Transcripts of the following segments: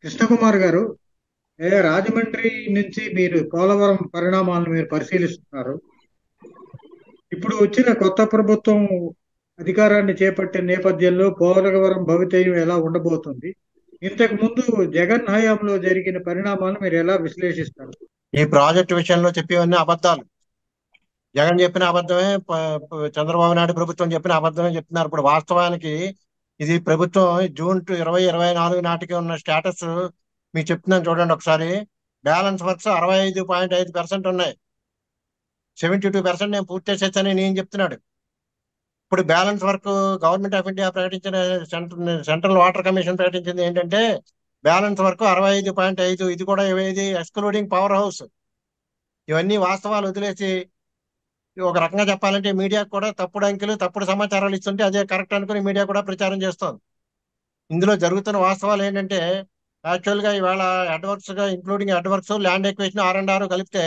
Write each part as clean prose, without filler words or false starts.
కృష్ణకుమార్ గారు, రాజమండ్రి నుంచి మీరు పోలవరం పరిణామాలను మీరు పరిశీలిస్తున్నారు. ఇప్పుడు వచ్చిన కొత్త ప్రభుత్వం అధికారాన్ని చేపట్టిన నేపథ్యంలో పోలవరం భవితవ్యం ఎలా ఉండబోతుంది? ఇంతకు ముందు జగన్ హయాంలో జరిగిన పరిణామాలను మీరు ఎలా విశ్లేషిస్తారు? ఈ ప్రాజెక్టు విషయంలో చెప్పేవన్నీ అబద్ధాలు. జగన్ చెప్పిన అబద్ధమే, చంద్రబాబు నాయుడు ప్రభుత్వం చెప్పిన అబద్ధమే చెప్తున్నారు. ఇప్పుడు వాస్తవానికి ఇది ప్రభుత్వం జూన్ 2024 నాటికి ఉన్న స్టేటస్ మీకు చెప్తున్నాను చూడండి ఒకసారి. బ్యాలెన్స్ వర్క్స్ 65.5% ఉన్నాయి. 72% నేను పూర్తి చేసేసానని నేను చెప్తున్నాడు. ఇప్పుడు balance work government of India ప్రకటించిన సెంట్రల్ వాటర్ కమిషన్ ప్రకటించింది ఏంటంటే బ్యాలెన్స్ వర్క్ 65.5. ఇది కూడా ఇది ఎక్స్క్లూడింగ్ పవర్ హౌస్. ఇవన్నీ వాస్తవాలు వదిలేసి ఒక రకంగా చెప్పాలంటే మీడియా కూడా తప్పుడు అంకెలు తప్పుడు సమాచారాలు ఇస్తుంటే అదే కరెక్ట్ అనుకుని మీడియా కూడా ప్రచారం చేస్తోంది. ఇందులో జరుగుతున్న వాస్తవాలు ఏంటంటే యాక్చువల్ గా ఇవాళ అడ్వర్క్స్ గా ఇంక్లూడింగ్ అడ్వర్క్స్ ల్యాండ్ ఎక్వేషన్ R&R కలిపితే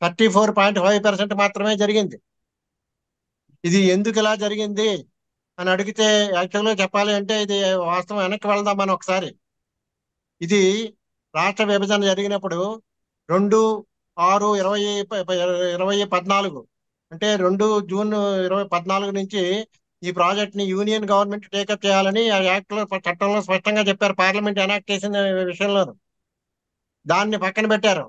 34.5% మాత్రమే జరిగింది. ఇది ఎందుకు ఇలా జరిగింది అని అడిగితే యాక్చువల్ గా చెప్పాలి అంటే ఇది వాస్తవం. వెనక్కి వెళ్దాం మనం ఒకసారి. ఇది రాష్ట్ర విభజన జరిగినప్పుడు 2/6/2014 అంటే 2 జూన్ 2014 నుంచి ఈ ప్రాజెక్ట్ ని యూనియన్ గవర్నమెంట్ టేకప్ చేయాలని ఆ యాక్ట్ లో చట్టంలో స్పష్టంగా చెప్పారు. పార్లమెంట్ ఎనాక్ట్ చేసిన విషయంలో దాన్ని పక్కన పెట్టారు.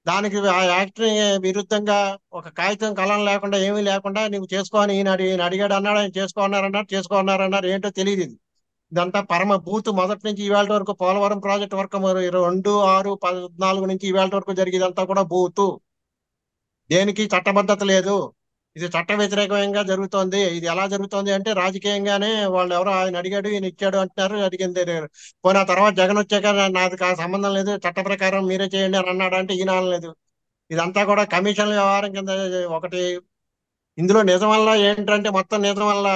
దానికి ఆ యాక్ట్ ని విరుద్ధంగా ఒక కాగితం కలం లేకుండా ఏమీ లేకుండా నువ్వు చేసుకో అని ఈయన అడిగాడు అన్నాడు. ఆయన చేసుకో అన్నారు ఏంటో తెలియదు. ఇదంతా పరమ బూత్. మొదటి నుంచి ఇవాళ వరకు పోలవరం ప్రాజెక్ట్ వరకు 2/6/14 నుంచి ఇవాళ వరకు జరిగేదంతా కూడా బూతు. దేనికి చట్టబద్ధత లేదు. ఇది చట్ట వ్యతిరేకంగా జరుగుతోంది. ఇది ఎలా జరుగుతోంది అంటే రాజకీయంగానే వాళ్ళు ఎవరో ఆయన అడిగాడు ఈయన ఇచ్చాడు అంటున్నారు. అడిగింది పోయిన తర్వాత జగన్ వచ్చాక నాది సంబంధం లేదు చట్ట ప్రకారం మీరే చేయండి అని అన్నాడు అంటే ఈయన అనలేదు. ఇదంతా కూడా కమిషన్ల వ్యవహారం కింద ఒకటి. ఇందులో నిజం వల్ల ఏంటంటే మొత్తం నిజం వల్ల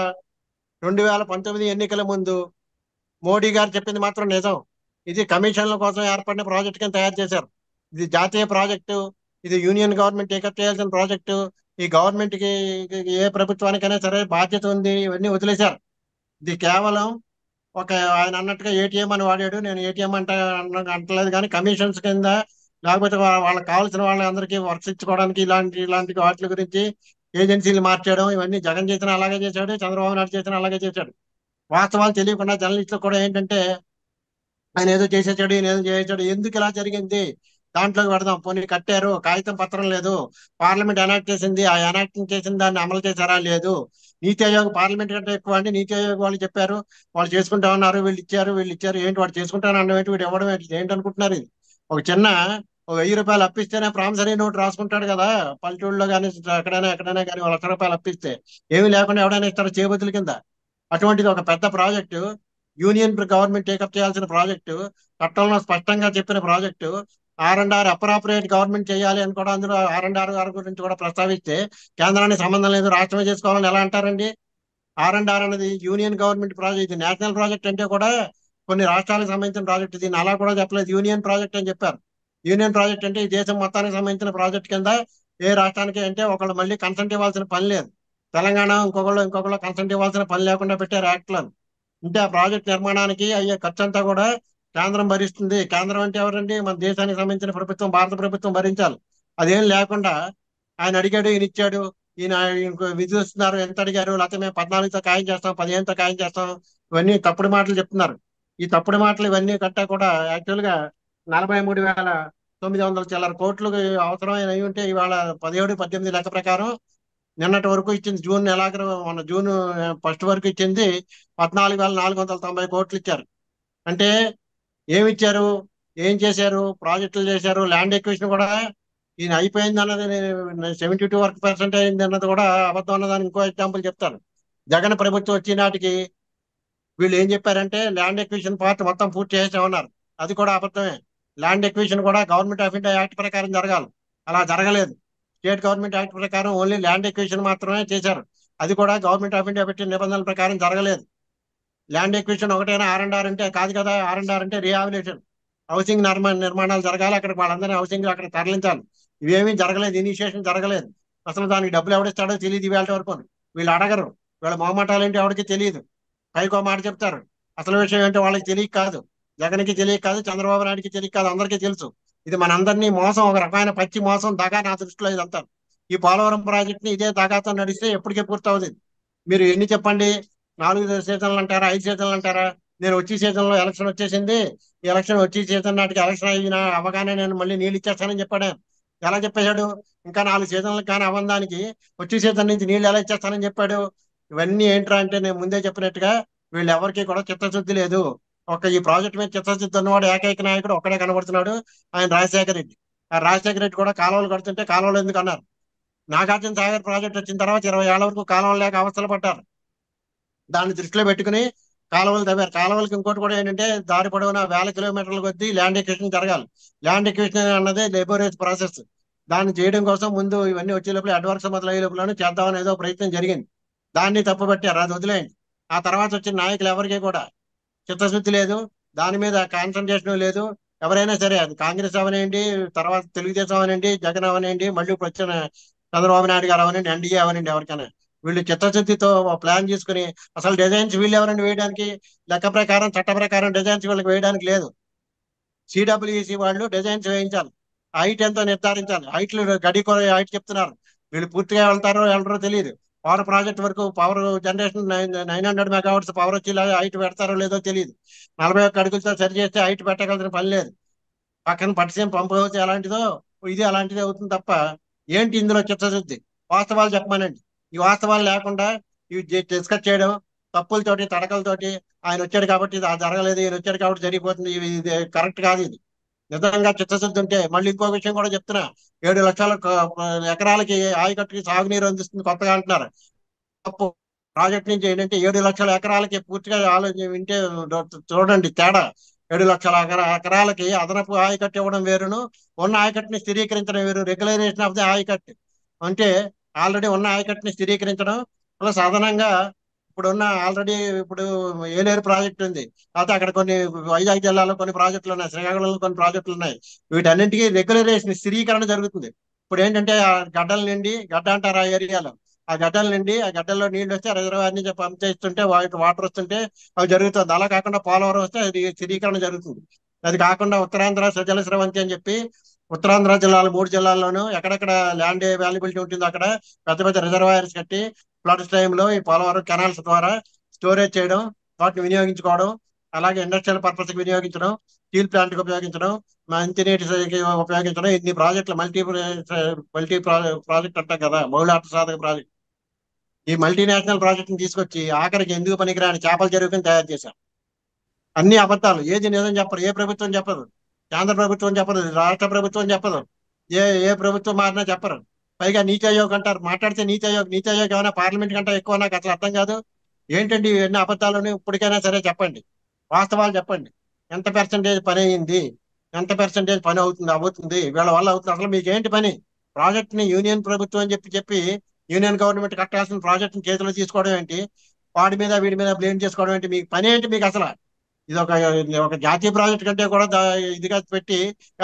2019 ఎన్నికల ముందు మోడీ గారు చెప్పింది మాత్రం నిజం. ఇది కమిషన్ల కోసం ఏర్పడిన ప్రాజెక్ట్ కింద తయారు చేశారు. ఇది జాతీయ ప్రాజెక్టు. ఇది యూనియన్ గవర్నమెంట్ టేకప్ చేయాల్సిన ప్రాజెక్టు. ఈ గవర్నమెంట్ కి ఏ ప్రభుత్వానికైనా సరే బాధ్యత ఉంది. ఇవన్నీ వదిలేశారు. ఇది కేవలం ఒక ఆయన అన్నట్టుగా ఏటీఎం అని వాడాడు. నేను ఏటీఎం అంటలేదు కానీ కమిషన్స్ కింద లేకపోతే వాళ్ళకి కావాల్సిన వాళ్ళందరికీ వర్క్స్ ఇచ్చుకోవడానికి ఇలాంటి ఇలాంటి వాటి గురించి ఏజెన్సీలు మార్చడం ఇవన్నీ జగన్ చేసిన అలాగే చేశాడు. చంద్రబాబు నాయుడు చేసిన అలాగే చేశాడు. వాస్తవాలు తెలియకుండా జర్నలిస్టులు కూడా ఏంటంటే ఆయన ఏదో చేసేసాడు ఈయన ఏదో చేసాడు ఎందుకు ఇలా జరిగింది దాంట్లోకి పెడదాం. పోనీ కట్టారు కాగితం పత్రం లేదు. పార్లమెంట్ ఎనాక్ట్ చేసింది. ఆ ఎనాక్టింగ్ చేసిన దాన్ని అమలు చేశారా లేదు. నీతి ఆయోగ్ పార్లమెంట్ కంటే ఎక్కువ అండి. నీతి ఆయోగ్ వాళ్ళు చెప్పారు వాళ్ళు చేసుకుంటా ఉన్నారు. వీళ్ళు ఇచ్చారు ఏంటి వాడు చేసుకుంటాను అన్న ఏంటి వీడు ఇవ్వడం ఏంటి అనుకుంటున్నారు. ఇది ఒక చిన్న ఒక 1000 రూపాయలు అప్పిస్తేనే ప్రామిసరీ నోట్ రాసుకుంటాడు కదా. పల్లెటూళ్ళలో కానీ ఎక్కడైనా కానీ 1,00,000 రూపాయలు అప్పిస్తే ఏమి లేకుండా ఎవడైనా ఇస్తారు చేబుతుల కింద. అటువంటిది ఒక పెద్ద ప్రాజెక్టు యూనియన్ గవర్నమెంట్ టేకప్ చేయాల్సిన ప్రాజెక్టు చట్టంలో స్పష్టంగా చెప్పిన ప్రాజెక్టు R&R అప్రాపరియేట్ గవర్నమెంట్ చేయాలి అని కూడా అందులో R&R గురించి కూడా ప్రస్తావిస్తే కేంద్రానికి సంబంధం లేదు రాష్ట్రమే చేసుకోవాలని ఎలా అంటారండి. R&R అనేది యూనియన్ గవర్నమెంట్ ప్రాజెక్ట్. ఇది నేషనల్ ప్రాజెక్ట్ అంటే కూడా కొన్ని రాష్ట్రాలకు సంబంధించిన ప్రాజెక్ట్. దీన్ని అలా కూడా చెప్పలేదు. యూనియన్ ప్రాజెక్ట్ అని చెప్పారు. యూనియన్ ప్రాజెక్ట్ అంటే ఈ దేశం మొత్తానికి సంబంధించిన ప్రాజెక్ట్ కింద ఏ రాష్ట్రానికి అంటే ఒకళ్ళు మళ్ళీ కన్సెంట్ ఇవ్వాల్సిన పని లేదు. తెలంగాణ ఇంకొకళ్ళు కన్సెంట్ ఇవ్వాల్సిన పని లేకుండా పెట్టారు యాక్ట్లను. అంటే ఆ ప్రాజెక్ట్ నిర్మాణానికి అయ్యే ఖర్చు అంతా కూడా కేంద్రం భరిస్తుంది. కేంద్రం అంటే ఎవరండి? మన దేశానికి సంబంధించిన ప్రభుత్వం, భారత ప్రభుత్వం భరించాలి. అదేం లేకుండా ఆయన అడిగాడు ఈయన ఇచ్చాడు. ఈయన విధిస్తున్నారు ఎంత అడిగారు లేకపోతే మేము 14తో ఖాయం చేస్తాం 15తో ఖాయం చేస్తాం ఇవన్నీ తప్పుడు మాటలు చెప్తున్నారు. ఈ తప్పుడు మాటలు ఇవన్నీ కట్టా కూడా యాక్చువల్ గా 43,900 చిల్లర కోట్లు అవసరమైన అయి ఉంటే ఇవాళ 17-18 లెక్క ప్రకారం నిన్నటి వరకు ఇచ్చింది జూన్ నెలాఖరు మన జూన్ ఫస్ట్ వరకు ఇచ్చింది 14,490 కోట్లు ఇచ్చారు. అంటే ఏమి ఇచ్చారు ఏం చేశారు? ప్రాజెక్టులు చేశారు. ల్యాండ్ ఎక్విజిషన్ కూడా ఈయన అయిపోయింది అన్నది 72% అయింది అన్నది కూడా అబద్ధం అన్నదాన్ని ఇంకో ఎగ్జాంపుల్ చెప్తాను. జగన్ ప్రభుత్వం వచ్చే నాటికి వీళ్ళు ఏం చెప్పారంటే ల్యాండ్ ఎక్విజిషన్ పార్ట్ మొత్తం పూర్తి చేసామన్నారు. అది కూడా అబద్ధమే. ల్యాండ్ ఎక్విజిషన్ కూడా గవర్నమెంట్ ఆఫ్ ఇండియా యాక్ట్ ప్రకారం జరగాలి. అలా జరగలేదు. స్టేట్ గవర్నమెంట్ యాక్ట్ ప్రకారం ఓన్లీ ల్యాండ్ ఎక్విజిషన్ మాత్రమే చేశారు. అది కూడా గవర్నమెంట్ ఆఫ్ ఇండియా పెట్టిన నిబంధనల ప్రకారం జరగలేదు. ల్యాండ్ ఎక్విజిషన్ ఒకటైనా R&R అంటే కాదు కదా. R&R అంటే రీహాబిలిటేషన్, హౌసింగ్ నిర్మాణాలు జరగాలి. అక్కడ వాళ్ళందరినీ హౌసింగ్ అక్కడ తరలించాలి. ఇవేమీ జరగలేదు. ఇనిషియేషన్ జరగలేదు. అసలు దానికి డబ్బులు ఎవడిస్తాడో తెలియదు ఇవాళ వరకు. వీళ్ళు అడగరు. వీళ్ళ మొహమాటాలు ఏంటి ఎవరికి తెలియదు. పైకో మాట చెప్తారు. అసలు విషయం ఏంటో వాళ్ళకి తెలియక కాదు. జగన్కి తెలియక కాదు, చంద్రబాబు నాయుడుకి తెలియక కాదు, అందరికీ తెలుసు. ఇది మనందరినీ మోసం, ఒక రకమైన పచ్చి మోసం, దగా నా దృష్టిలో ఇదంతా. ఈ పోలవరం ప్రాజెక్ట్ ని ఇదే దగాతో నడిస్తే ఎప్పటికే పూర్తవుతుంది. మీరు ఎన్ని చెప్పండి, 4 సీజన్లు అంటారా, 5 సీజన్లు అంటారా? నేను వచ్చే సీజన్ లో ఎలక్షన్ వచ్చేసింది, ఈ ఎలక్షన్ వచ్చే సీజన్ నాటికి ఎలక్షన్ అయినా అవగానే నేను మళ్ళీ నీళ్ళు ఇచ్చేస్తానని చెప్పాడు. ఎలా చెప్పేశాడు? ఇంకా 4 సీజన్లు కానీ అవ్వడానికి వచ్చే సీజన్ నుంచి నీళ్ళు ఎలా ఇచ్చేస్తానని చెప్పాడు. ఇవన్నీ ఏంట్రా అంటే, నేను ముందే చెప్పినట్టుగా వీళ్ళు ఎవరికి కూడా చిత్తశుద్ధి లేదు. ఈ ప్రాజెక్ట్ మీద చిత్తశుద్ధి ఉన్నవాడు ఏకైక నాయకుడు ఒక్కడే కనబడుతున్నాడు, ఆయన రాజశేఖర రెడ్డి. ఆ రాజశేఖర రెడ్డి కూడా కాలువలు కడుతుంటే కాలువలు ఎందుకు అన్నారు. నాగార్జున సాగర్ ప్రాజెక్ట్ వచ్చిన తర్వాత 20 ఏళ్ల వరకు కాలువలు లేక అవస్థలు పడ్డారు. దాన్ని దృష్టిలో పెట్టుకుని కాలువలు తవ్వారు. కాలువలకి ఇంకోటి కూడా ఏంటంటే, దారి పొడవునా వేల కిలోమీటర్ల కొద్దీ ల్యాండ్ ఎక్విజిషన్ జరగాలి. ల్యాండ్ ఎక్విజిషన్ అన్నదే లేబోరియస్ ప్రాసెస్. దాన్ని చేయడం కోసం ముందు ఇవన్నీ వచ్చే లోపల, అడ్వాన్స్ మొదలయ్యే లోపల చేద్దామని ఏదో ప్రయత్నం జరిగింది. దాన్ని తప్పుపట్టారు, అది వదిలేయండి. ఆ తర్వాత వచ్చిన నాయకులు ఎవరికి కూడా చిత్తశుద్ధి లేదు, దాని మీద కాన్సన్ట్రేషన్ లేదు. ఎవరైనా సరే, అది కాంగ్రెస్ అవనండి, తర్వాత తెలుగుదేశం అవనండి, జగన్ అవనండి, మళ్ళీ ఇప్పుడు వచ్చిన చంద్రబాబు నాయుడు గారు అవనండి, ఎన్డీఏ అవనండి, ఎవరికైనా వీళ్ళు చిత్తశుద్ధితో ప్లాన్ చేసుకుని, అసలు డిజైన్స్ వీళ్ళు ఎవరండి వేయడానికి? లెక్క ప్రకారం, చట్ట ప్రకారం డిజైన్స్ వీళ్ళకి వేయడానికి లేదు. సిడబ్ల్యూసి వాళ్ళు డిజైన్స్ వేయించాలి, హైట్ ఎంతో నిర్ధారించాలి. హైట్లు హైట్ చెప్తున్నారు, వీళ్ళు పూర్తిగా వెళ్తారో వెళ్ళరో తెలియదు. పవర్ ప్రాజెక్ట్ వరకు పవర్ జనరేషన్ 900 మెగావాట్స్ పవర్ వచ్చి హైట్ పెడతారో లేదో తెలియదు. 41 అడుగులతో సరి చేస్తే హైట్ పెట్టగలిగిన పని లేదు. పక్కన పట్టిసీమ పంప్ హౌస్ ఎలాంటిదో ఇది అలాంటిదే అవుతుంది తప్ప, ఏంటి ఇందులో చిత్తశుద్ధి? వాస్తవాలు చెప్పమానండి. ఈ వాస్తవాలు లేకుండా ఇవి డిస్కస్ చేయడం, తప్పులతోటి తడకలతోటి, ఆయన వచ్చాడు కాబట్టి ఇది జరగలేదు, ఈయన వచ్చాడు కాబట్టి జరిగిపోతుంది, ఇది కరెక్ట్ కాదు. ఇది నిజంగా చిత్తశుద్ధి ఉంటే, మళ్ళీ ఇంకో విషయం కూడా చెప్తున్నా, 7 లక్షల ఎకరాలకి ఆయకట్టుకి సాగునీరు అందిస్తుంది కొత్తగా అంటున్నారు. తప్పు. ప్రాజెక్ట్ నుంచి ఏంటంటే 7 లక్షల ఎకరాలకి పూర్తిగా ఆలోచన వింటే చూడండి తేడా. 7 లక్షల ఎకరాలకి అదనపు ఆయకట్టు ఇవ్వడం వేరును, ఉన్న ఆయకట్టుని స్థిరీకరించడం వేరు. రెగ్యులైజేషన్ ఆఫ్ ది ఆయకట్టు అంటే ఆల్రెడీ ఉన్న ఆయకట్టుని స్థిరీకరించడం, ప్లస్ అదనంగా ఇప్పుడున్న ఆల్రెడీ ఇప్పుడు ఏలేరు ప్రాజెక్ట్ ఉంది, అయితే అక్కడ కొన్ని వైజాగ్ జిల్లాలో కొన్ని ప్రాజెక్టులు ఉన్నాయి, శ్రీకాకుళంలో కొన్ని ప్రాజెక్టులు ఉన్నాయి. వీటన్నింటికి రెగ్యులరైజేషన్ స్థిరీకరణ జరుగుతుంది. ఇప్పుడు ఏంటంటే ఆ గడ్డల నిండి, గడ్డ అంటారు ఆ ఏరియాలో, ఆ గడ్డల నిండి ఆ గడ్డల్లో నీళ్లు వస్తే రిజర్వాయర్ నుంచి పంప్ చేస్తుంటే వాటర్ వస్తుంటే అవి జరుగుతుంది. అలా కాకుండా పోలవరం వస్తే అది స్థిరీకరణ జరుగుతుంది. అది కాకుండా ఉత్తరాంధ్ర సజల స్రవంతి అని చెప్పి, ఉత్తరాంధ్ర జిల్లాలు 3 జిల్లాల్లోనూ ఎక్కడెక్కడ ల్యాండ్ అవైలబిలిటీ ఉంటుందో అక్కడ పెద్ద పెద్ద రిజర్వాయర్స్ కట్టి ఫ్లడ్స్ టైంలో ఈ పోలవరం కెనాల్స్ ద్వారా స్టోరేజ్ చేయడం, వాటిని వినియోగించుకోవడం, అలాగే ఇండస్ట్రియల్ పర్పస్ కి వినియోగించడం, స్టీల్ ప్లాంట్ కి ఉపయోగించడం, మంచినీటి ఉపయోగించడం, ఇన్ని ప్రాజెక్టులు మల్టీ ప్రాజెక్ట్ అంటాం కదా, బహుళార్థ సాధక ప్రాజెక్ట్. ఈ మల్టీనేషనల్ ప్రాజెక్ట్ ని తీసుకొచ్చి ఆఖరికి ఎందుకు పనికిరాని చేపల చెరువుని తయారు చేశారు. అన్ని అబద్ధాలు, ఏది నిజం చెప్పరు. ఏ ప్రభుత్వం చెప్పదు, కేంద్ర ప్రభుత్వం చెప్పదు, రాష్ట్ర ప్రభుత్వం చెప్పదు, ఏ ఏ ప్రభుత్వం మారినా చెప్పరు. పైగా నీతి ఆయోగ్ అంటారు, మాట్లాడితే నీతి ఆయోగ్ ఏమైనా పార్లమెంట్ కంటే ఎక్కువ? నాకు అసలు అర్థం కాదు. ఏంటండి ఇవన్నీ అబద్ధాలని? ఇప్పటికైనా సరే చెప్పండి, వాస్తవాలు చెప్పండి. ఎంత పర్సెంటేజ్ పని అయింది, ఎంత పర్సెంటేజ్ పని అవుతుంది వీళ్ళ వల్ల అవుతుంది? అసలు మీకు ఏంటి పని? ప్రాజెక్ట్ ని యూనియన్ ప్రభుత్వం అని చెప్పి యూనియన్ గవర్నమెంట్ కట్టాల్సిన ప్రాజెక్ట్ ని చేతిలో తీసుకోవడం ఏంటి? వాడి మీద వీడి మీద బ్లేమ్ చేసుకోవడం ఏంటి? మీకు పని ఏంటి మీకు అసలు? ఇది ఒక జాతీయ ప్రాజెక్ట్ కంటే కూడా ఇదిగా పెట్టి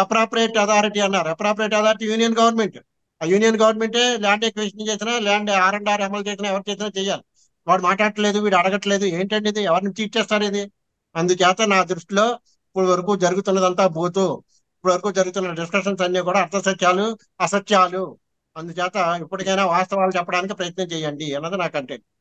అప్రాపరేట్ అథారిటీ అన్నారు. Appropriate authority union government. ఆ యూనియన్ గవర్నమెంటే ల్యాండ్ ఎక్విజిషన్ చేసినా, ల్యాండ్ R&R అమలు చేసినా, ఎవరు చేసినా చేయాలి. వాడు మాట్లాడట్లేదు, వీడు అడగట్లేదు, ఏంటండి ఇది? ఎవరి నుంచి ఇచ్చేస్తారు ఇది? అందుచేత నా దృష్టిలో ఇప్పుడు వరకు జరుగుతున్నదంతా బోతు. ఇప్పుడు వరకు జరుగుతున్న డిస్కషన్స్ అన్ని కూడా అర్థసత్యాలు, అసత్యాలు. అందుచేత ఇప్పటికైనా వాస్తవాలు చెప్పడానికి ప్రయత్నం చేయండి అన్నది నా కంటెంట్.